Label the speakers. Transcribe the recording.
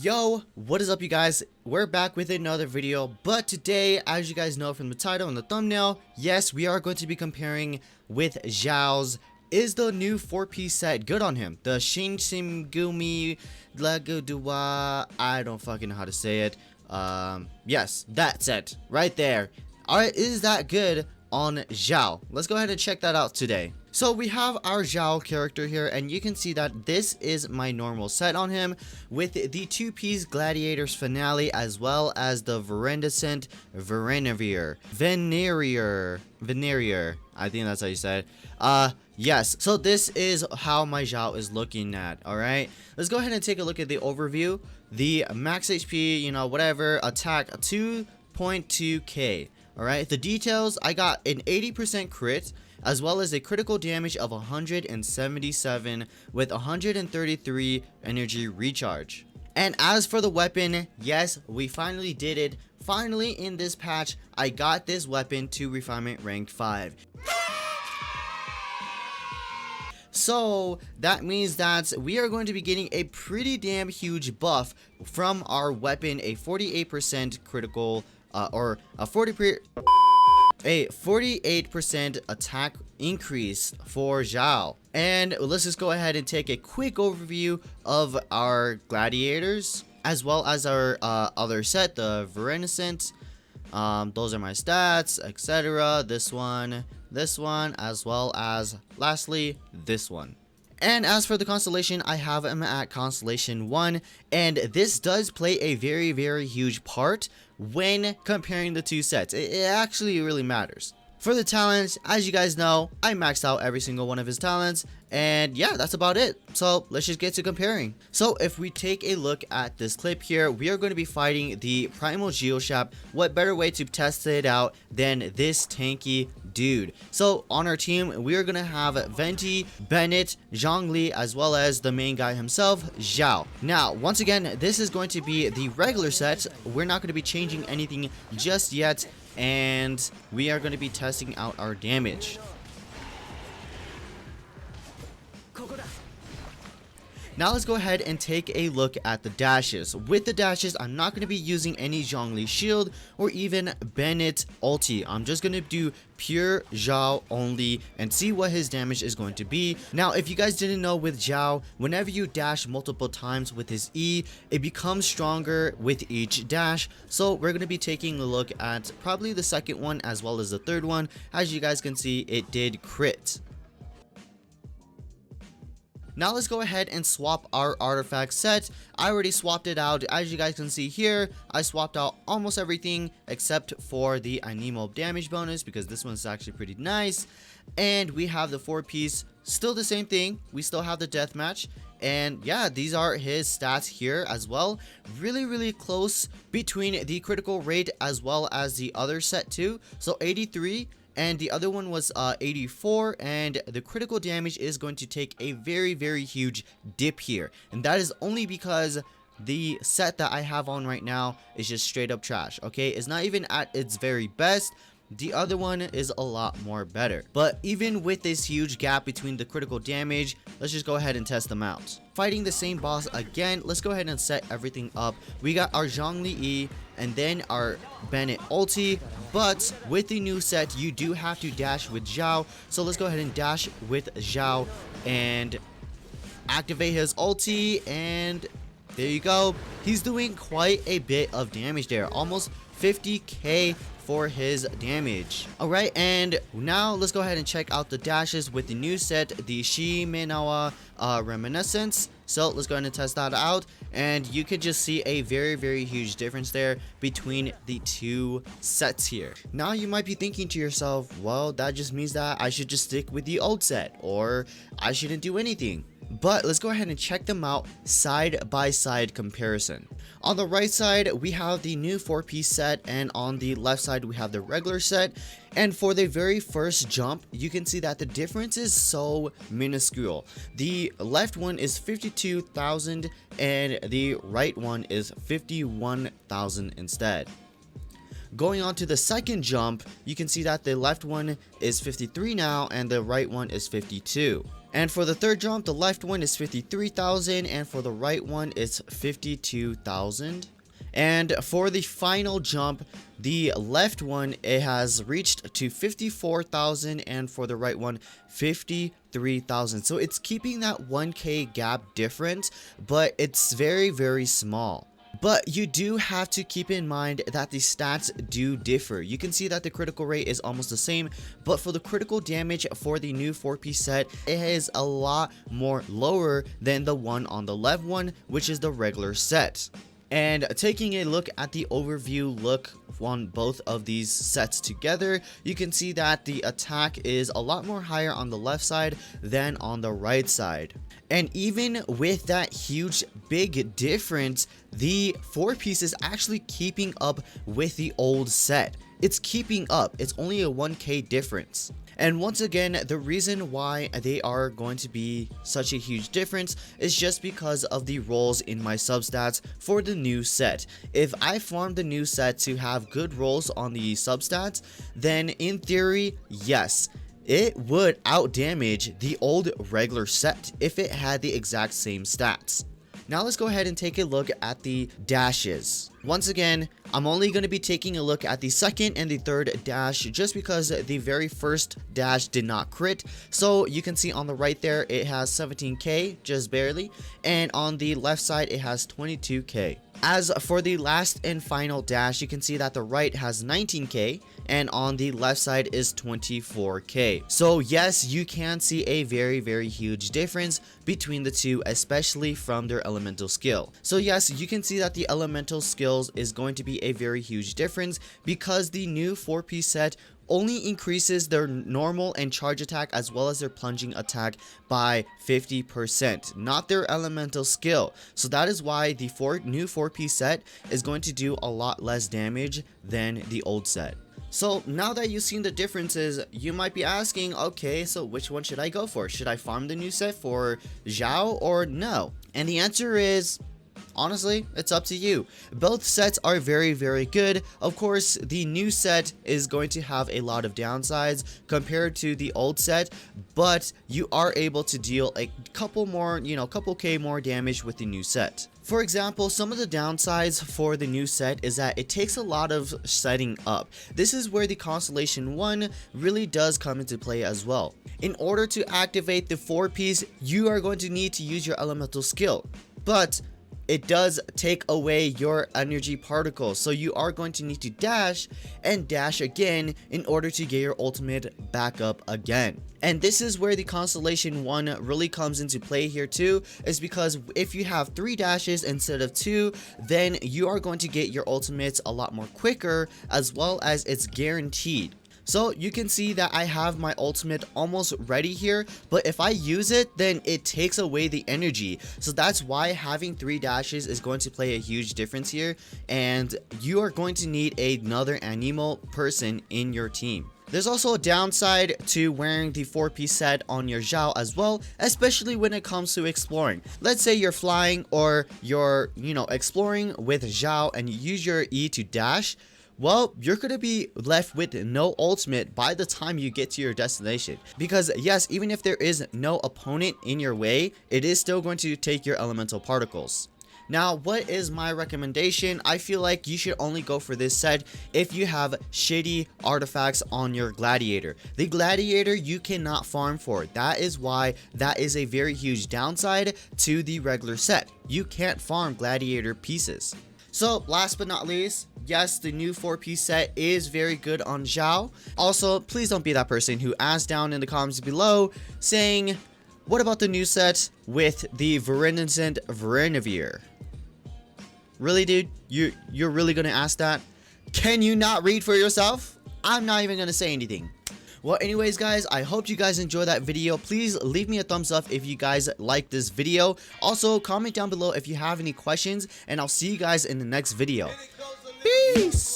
Speaker 1: Yo, what is up you guys? We're back with another video, but today, as you guys know from the title and the thumbnail, yes, we are going to be comparing with Xiao's. Is the new 4-piece set good on him? The Shimenawa Lagodua, I don't fucking know how to say it. Yes, that set right there. Alright, is that good on Xiao? Let's go ahead and check that out today. So we have our Xiao character here, and you can see that this is my normal set on him with the 2-piece Gladiators Finale as well as the Verendescent Venereer. I think that's how you said it. Yes, so this is how my Xiao is looking at. Alright, let's go ahead and take a look at the overview. The max HP, you know, whatever, attack 2.2k. Alright, the details, I got an 80% crit, as well as a critical damage of 177 with 133 energy recharge. And as for the weapon, yes, we finally did it. Finally, in this patch, I got this weapon to refinement rank 5. So that means that we are going to be getting a pretty damn huge buff from our weapon, a 48% critical or a 48% attack increase for Xiao. And let's just go ahead and take a quick overview of our gladiators as well as our other set, the Verendescent. Those are my stats, etc. This one, as well as lastly this one. And as for the constellation, I have him at constellation 1, and this does play a very huge part when comparing the two sets. It actually really matters. For the talents, as you guys know, I maxed out every single one of his talents, and yeah, that's about it. So let's just get to comparing. So if we take a look at this clip here, we are going to be fighting the Primal Geoshap. What better way to test it out than this tanky dude? So on our team, we are going to have Venti, Bennett, Zhongli, as well as the main guy himself, Xiao. Now, once again, this is going to be the regular set. We're not going to be changing anything just yet, and we are going to be testing out our damage. Now let's go ahead and take a look at the dashes. With the dashes, I'm not going to be using any Zhongli shield or even Bennett ulti. I'm just going to do pure Xiao only and see what his damage is going to be. Now, if you guys didn't know, with Xiao, whenever you dash multiple times with his E, it becomes stronger with each dash. So we're going to be taking a look at probably the second one as well as the third one. As you guys can see, it did crit. Now let's go ahead and swap our artifact set. I already swapped it out. As you guys can see here, I swapped out almost everything except for the Anemo damage bonus, because this one's actually pretty nice. And we have the 4-piece, still the same thing. We still have the deathmatch. And yeah, these are his stats here as well. Really close between the critical rate as well as the other set too. So 83. And the other one was 84, and the critical damage is going to take a very huge dip here. And that is only because the set that I have on right now is just straight up trash, okay? It's not even at its very best. The other one is a lot more better. But even with this huge gap between the critical damage, let's just go ahead and test them out. Fighting the same boss again, let's go ahead and set everything up. We got our Zhongli E and then our Bennett ulti. But with the new set, you do have to dash with Xiao. So let's go ahead and dash with Xiao and activate his ulti, and there you go. He's doing quite a bit of damage there, almost 50k for his damage. Alright, and now let's go ahead and check out the dashes with the new set, the Shimenawa Reminiscence. So let's go ahead and test that out, and you can just see a very huge difference there between the two sets here. Now you might be thinking to yourself, well, that just means that I should just stick with the old set, or I shouldn't do anything. But let's go ahead and check them out side by side comparison. On the right side, we have the new 4-piece set, and on the left side, we have the regular set. And for the very first jump, you can see that the difference is so minuscule. The left one is 52,000 and the right one is 51,000 instead. Going on to the second jump, you can see that the left one is 53 now and the right one is 52. And for the third jump, the left one is 53,000, and for the right one, it's 52,000. And for the final jump, the left one, it has reached to 54,000, and for the right one, 53,000. So it's keeping that 1k gap difference, but it's very, very small. But you do have to keep in mind that the stats do differ. You can see that the critical rate is almost the same, but for the critical damage for the new 4-piece set, it is a lot more lower than the one on the left one, which is the regular set. And taking a look at the overview look on both of these sets together, you can see that the attack is a lot more higher on the left side than on the right side. And even with that huge big difference, the 4-piece is actually keeping up with the old set. It's keeping up. It's only a 1k difference. And once again, the reason why they are going to be such a huge difference is just because of the rolls in my substats for the new set. If I farm the new set to have good rolls on the substats, then in theory, yes, it would outdamage the old regular set if it had the exact same stats. Now let's go ahead and take a look at the dashes. Once again, I'm only going to be taking a look at the second and the third dash just because the very first dash did not crit. So you can see on the right there, it has 17k, just barely. And on the left side, it has 22k. As for the last and final dash, you can see that the right has 19k and on the left side is 24k. So yes, you can see a very, very huge difference between the two, especially from their elemental skill. So yes, you can see that the elemental skills is going to be a very huge difference because the new 4-piece set only increases their normal and charge attack as well as their plunging attack by 50%, not their elemental skill. So that is why the new 4-piece set is going to do a lot less damage than the old set. So now that you've seen the differences, you might be asking, okay, so which one should I go for? Should I farm the new set for Xiao or no? And the answer is, honestly, it's up to you. Both sets are very, very good. Of course, the new set is going to have a lot of downsides compared to the old set, but you are able to deal a couple more, couple K more damage with the new set. For example, some of the downsides for the new set is that it takes a lot of setting up. This is where the Constellation 1 really does come into play as well. In order to activate the 4-piece, you are going to need to use your elemental skill, but it does take away your energy particles, so you are going to need to dash and dash again in order to get your ultimate back up again. And this is where the Constellation 1 really comes into play here too, is because if you have 3 dashes instead of 2, then you are going to get your ultimates a lot more quicker, as well as it's guaranteed. So you can see that I have my ultimate almost ready here, but if I use it, then it takes away the energy. So that's why having 3 dashes is going to play a huge difference here, and you are going to need another Anemo person in your team. There's also a downside to wearing the 4-piece set on your Xiao as well, especially when it comes to exploring. Let's say you're flying or you're, exploring with Xiao and you use your E to dash. Well, you're going to be left with no ultimate by the time you get to your destination. Because yes, even if there is no opponent in your way, it is still going to take your elemental particles. Now, what is my recommendation? I feel like you should only go for this set if you have shitty artifacts on your gladiator. The gladiator you cannot farm for. That is why that is a very huge downside to the regular set. You can't farm gladiator pieces. So last but not least, yes, the new 4-piece set is very good on Xiao. Also, please don't be that person who asks down in the comments below saying, what about the new set with the Veriniscent Yubifier? Really, dude? You're really gonna ask that? Can you not read for yourself? I'm not even gonna say anything. Well, anyways, guys, I hope you guys enjoyed that video. Please leave me a thumbs up if you guys like this video. Also, comment down below if you have any questions, and I'll see you guys in the next video. Peace!